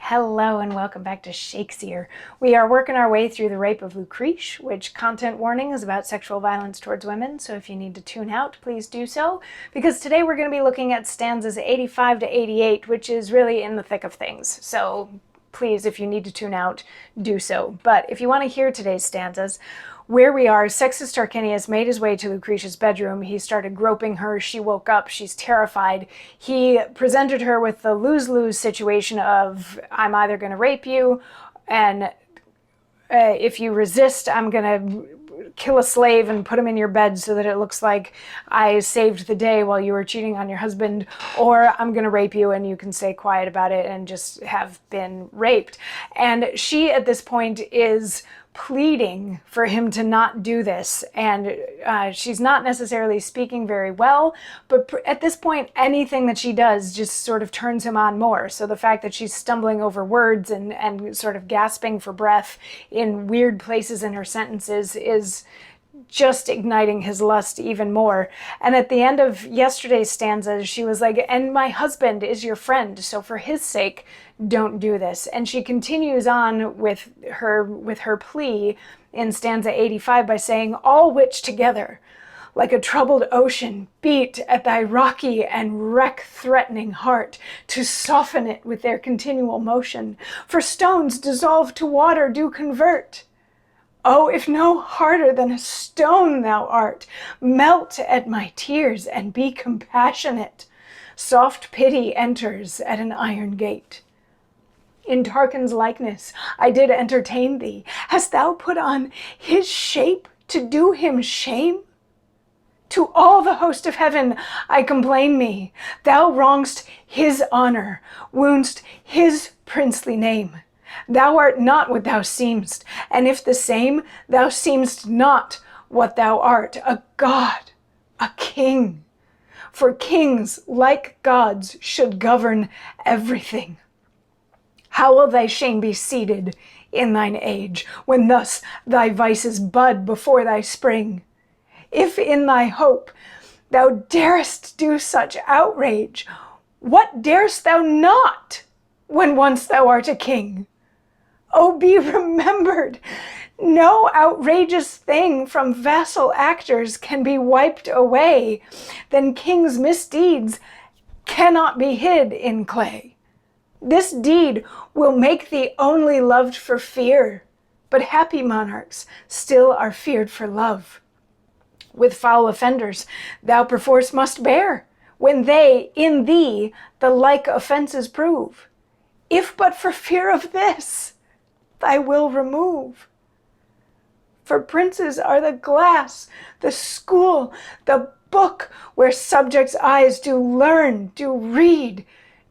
Hello and welcome back to Shakesyear. We are working our way through the rape of Lucrece, which, content warning, is about sexual violence towards women, so if you need to tune out, please do so, because today we're going to be looking at stanzas 85 to 88, which is really in the thick of things. So please, if you need to tune out, do so. But if you want to hear today's stanzas, where we are, Sextus Tarquinius made his way to Lucrece's bedroom. He started groping her. She woke up. She's terrified. He presented her with the lose-lose situation of, I'm either going to rape you, and if you resist, I'm going to kill a slave and put him in your bed so that it looks like I saved the day while you were cheating on your husband, or I'm going to rape you and you can stay quiet about it and just have been raped. And she, at this point, is pleading for him to not do this, and she's not necessarily speaking very well, but at this point anything that she does just sort of turns him on more. So the fact that she's stumbling over words and sort of gasping for breath in weird places in her sentences is just igniting his lust even more. And at the end of yesterday's stanza, she was like, and my husband is your friend, so for his sake, don't do this. And she continues on with her plea in stanza 85 by saying, all which together, like a troubled ocean, beat at thy rocky and wreck-threatening heart, to soften it with their continual motion. For stones dissolved to water do convert. Oh, if no harder than a stone thou art, melt at my tears and be compassionate. Soft pity enters at an iron gate. In Tarquin's likeness I did entertain thee. Hast thou put on his shape to do him shame? To all the host of heaven I complain me. Thou wrong'st his honor, wound'st his princely name. Thou art not what thou seem'st, and if the same, thou seem'st not what thou art, a god, a king. For kings, like gods, should govern everything. How will thy shame be seated in thine age, when thus thy vices bud before thy spring? If in thy hope thou darest do such outrage, what darest thou not, when once thou art a king? Oh, be remembered, no outrageous thing from vassal actors can be wiped away, then kings' misdeeds cannot be hid in clay. This deed will make thee only loved for fear, but happy monarchs still are feared for love. With foul offenders thou perforce must bear, when they in thee the like offences prove. If but for fear of this, thy will remove. For princes are the glass, the school, the book, where subjects' eyes do learn, do read,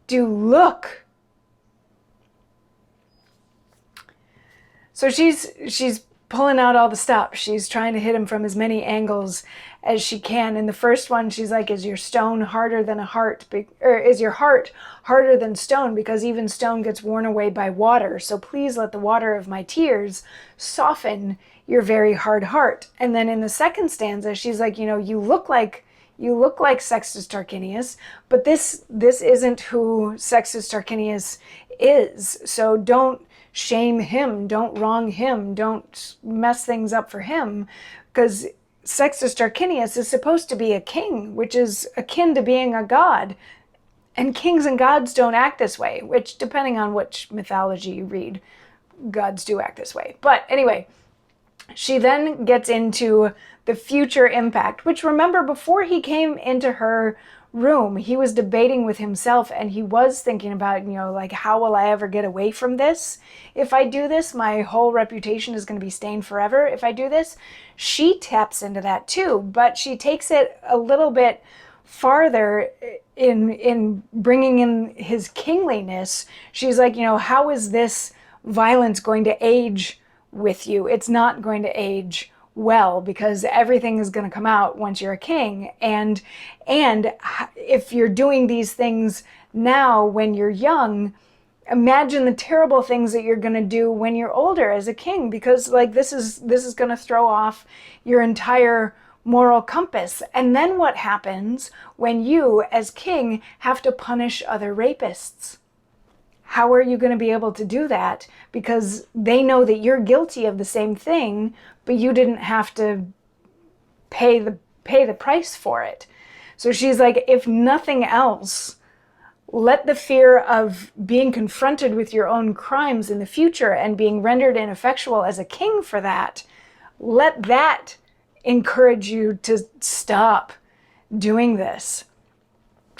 do look. So she's pulling out all the stops. She's trying to hit him from as many angles as she can. In the first one, she's like, is your stone harder than a heart? Or is your heart harder than stone? Because even stone gets worn away by water. So please let the water of my tears soften your very hard heart. And then in the second stanza, she's like, you look like Sextus Tarquinius, but this isn't who Sextus Tarquinius is. So don't shame him, don't wrong him, don't mess things up for him, because Sextus Tarquinius is supposed to be a king, which is akin to being a god. And kings and gods don't act this way, which, depending on which mythology you read, gods do act this way. But anyway, she then gets into the future impact, which, remember, before he came into her room, he was debating with himself, and he was thinking about, like, how will I ever get away from this? If I do this, my whole reputation is going to be stained forever. If I do this, she taps into that too, but she takes it a little bit farther in bringing in his kingliness. She's like, how is this violence going to age with you? It's not going to age well, because everything is going to come out once you're a king. And if you're doing these things now when you're young, imagine the terrible things that you're going to do when you're older as a king, because like this is going to throw off your entire moral compass. And then what happens when you as king have to punish other rapists? how are you going to be able to do that? Because they know that you're guilty of the same thing, but you didn't have to pay the price for it. So she's like, if nothing else, let the fear of being confronted with your own crimes in the future and being rendered ineffectual as a king for that, let that encourage you to stop doing this.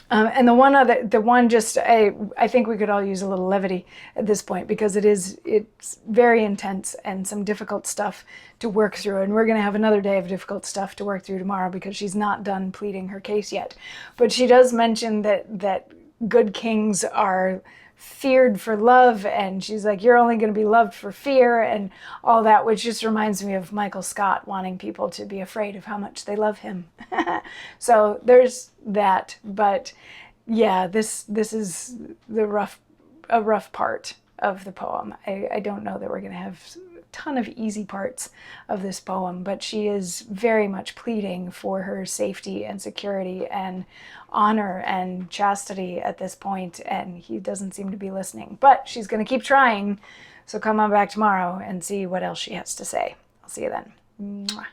And I think we could all use a little levity at this point, because it's very intense and some difficult stuff to work through. And we're going to have another day of difficult stuff to work through tomorrow, because she's not done pleading her case yet. But she does mention that good kings are feared for love, and she's like, you're only going to be loved for fear, and all that, which just reminds me of Michael Scott wanting people to be afraid of how much they love him. So there's that. But yeah, this is a rough part of the poem. I don't know that we're going to have a ton of easy parts of this poem, but she is very much pleading for her safety and security and honor and chastity at this point, and he doesn't seem to be listening. But she's going to keep trying, so come on back tomorrow and see what else she has to say. I'll see you then. Mwah.